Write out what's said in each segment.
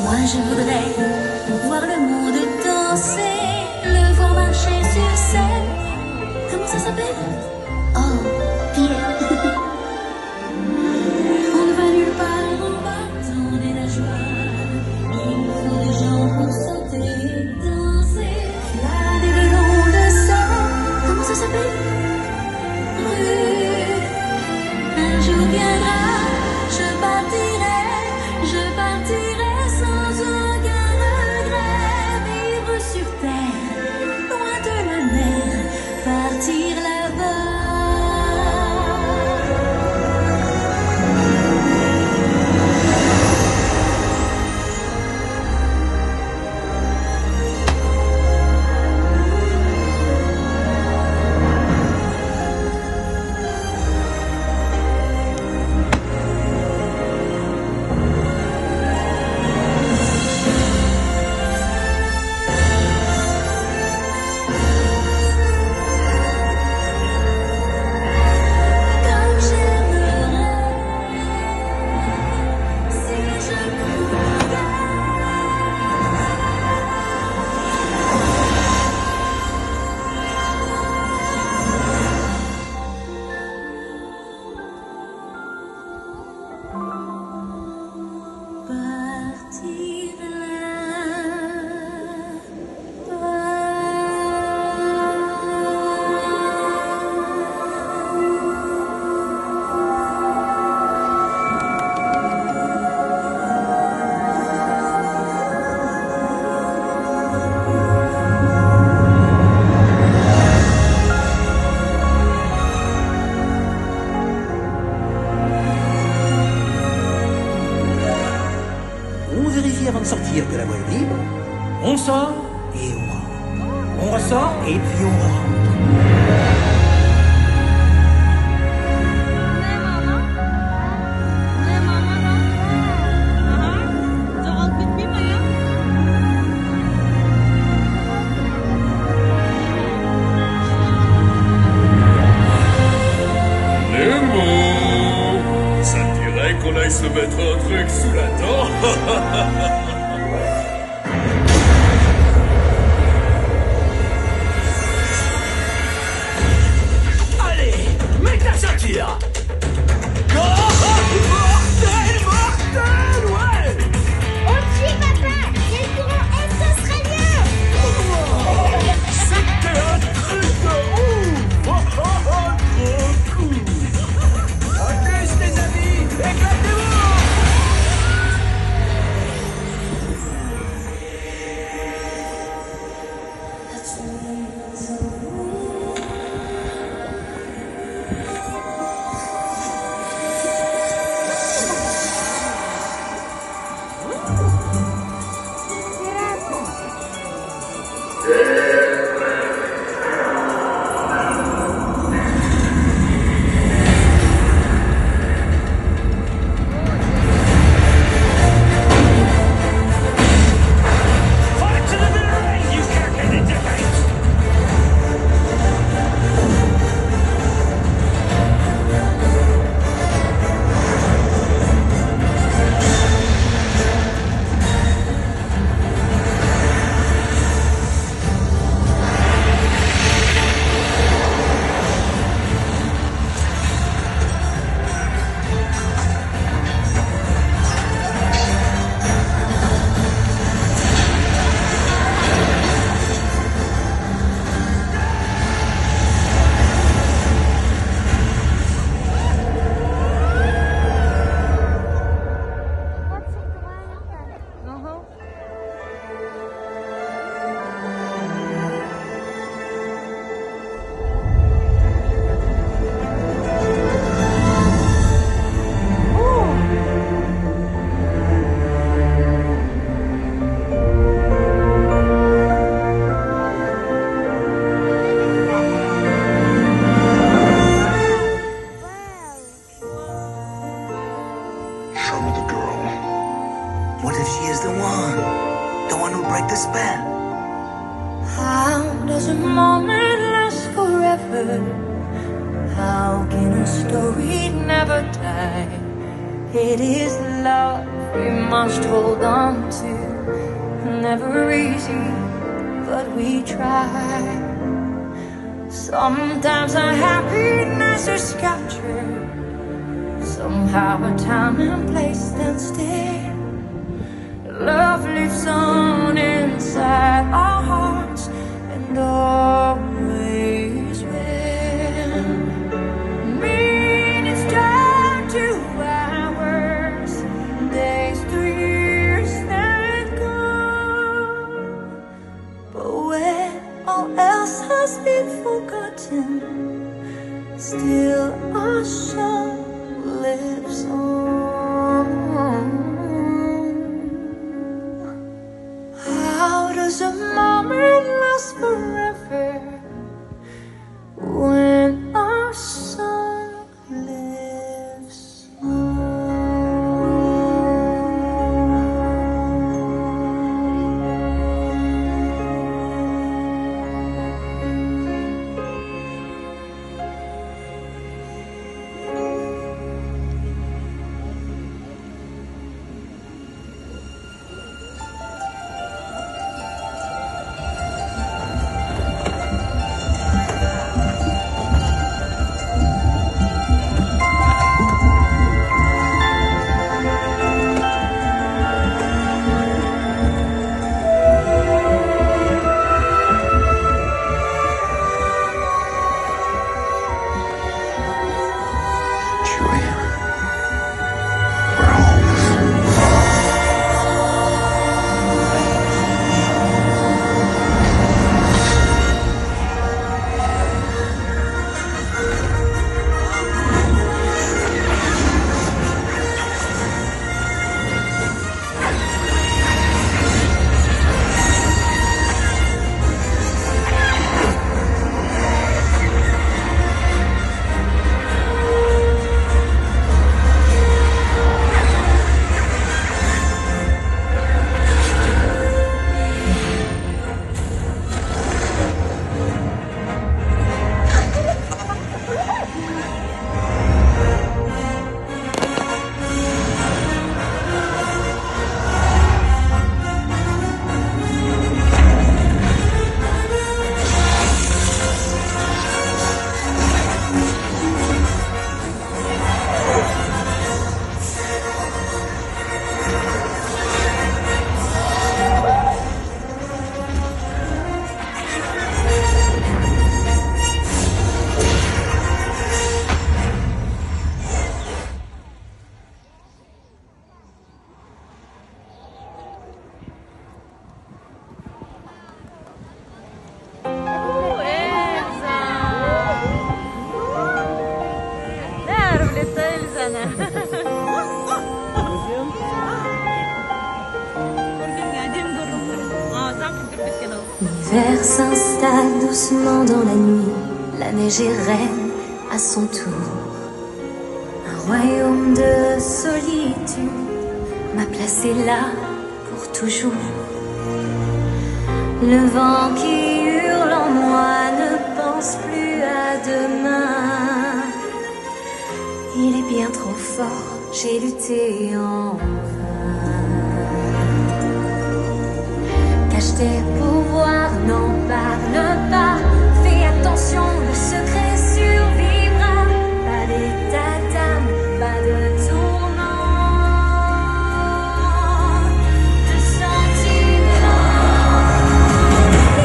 Moi je voudrais voir le monde danser, le voir marcher sur scène. Comment ça s'appelle? Oh, Pierre. On ne va nulle part, on va donner la joie. Il faut des gens pour sauter et danser. Glaner le long de Seine. Comment ça s'appelle? Rue. Un jour viendra, je partirai sans aucun regret. Vivre sur terre, loin de la mer, partir là-bas. On vérifie avant de sortir que la voie est libre. On sort et on rentre. On ressort et puis on rentre. Ça te dirait qu'on aille se mettre un truc sous la dent? Allez, mets ta ceinture. Oh, mortel, mortel, ouais. On te suit, papa. Il y a le courant extraterrien. C'était un truc de ouf. Trop cool. À plus, les amis, éclatez-vous. What if she is the one who'll break the spell? How does a moment last forever? How can a story never die? It is love we must hold on to. Never easy, but we try. Sometimes our happiness is captured. Somehow a time and place stand still. Love lives on inside our hearts and always will. Minutes turn to hours, days to years that gone. But when all else has been forgotten, still our song lives on. How does a moment last forever when our song lives on? L'hiver s'installe doucement dans la nuit, la neige est reine à son tour. Un royaume de solitude m'a placé là pour toujours. Le vent qui hurle en moi ne pense plus à demain. Il est bien trop fort, j'ai lutté en vain. Cache tes pouvoirs, n'en parle pas. Fais attention, le secret survivra. Pas d'état d'âme, pas de tourment, de sentiments.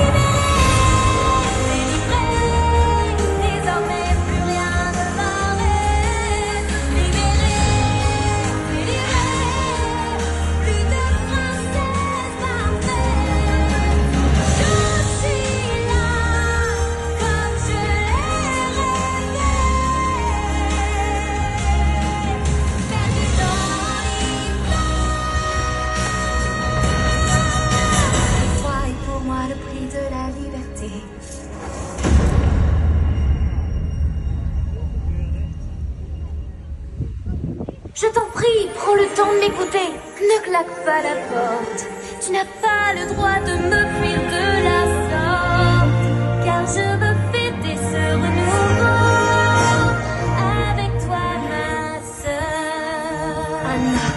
Libéré, délivré, désormais plus rien ne m'arrête. Libéré, délivré, plus de princesse parfaite. Je suis là, comme je l'ai rêvé, perdu dans l'hiver. Le froid est pour moi le prix de la liberté. Je t'en prie, prends le temps de m'écouter. Ne claque pas la porte. Tu n'as pas le droit de me fuir de la sorte. Car je me fais des sœurs nouveau avec toi, ma sœur. Anna.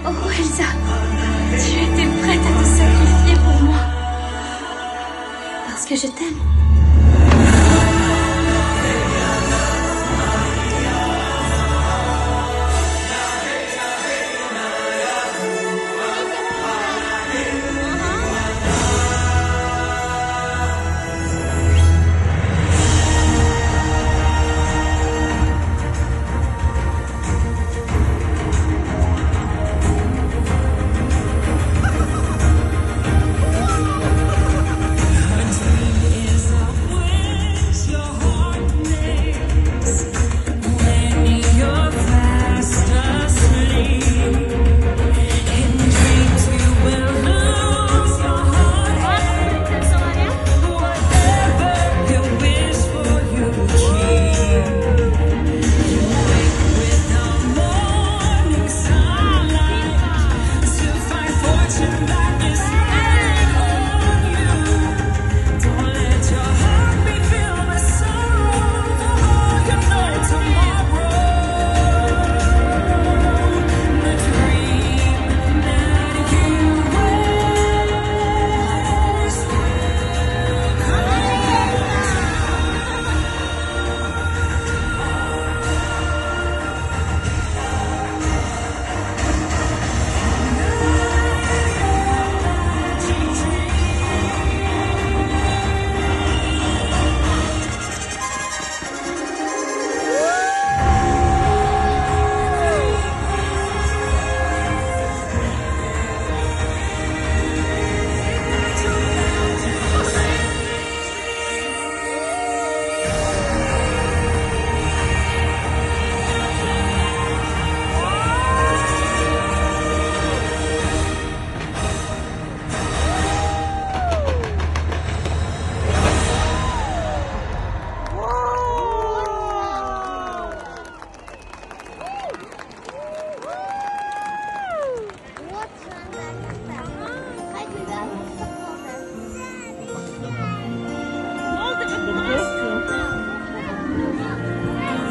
Oh, Elsa, tu étais prête à te sacrifier pour moi. Parce que je t'aime.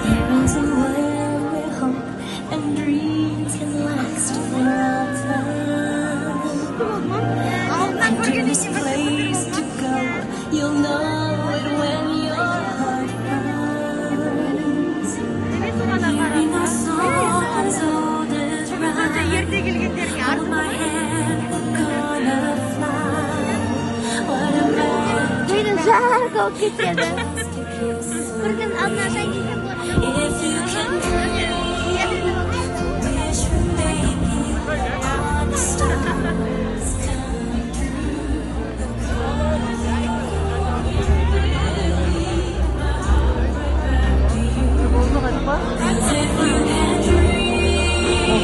There is a world where hope and dreams can last for all time. And there's a place to go. You'll know it when your heart finds. Hearing our songs old as rhyme. Hold my hand, we're gonna fly. What a magic Wait, жарко, кипели. to kiss. Kurgan одна шагиха была. If you can wish for maybe all the stars come through the cause if you can dream,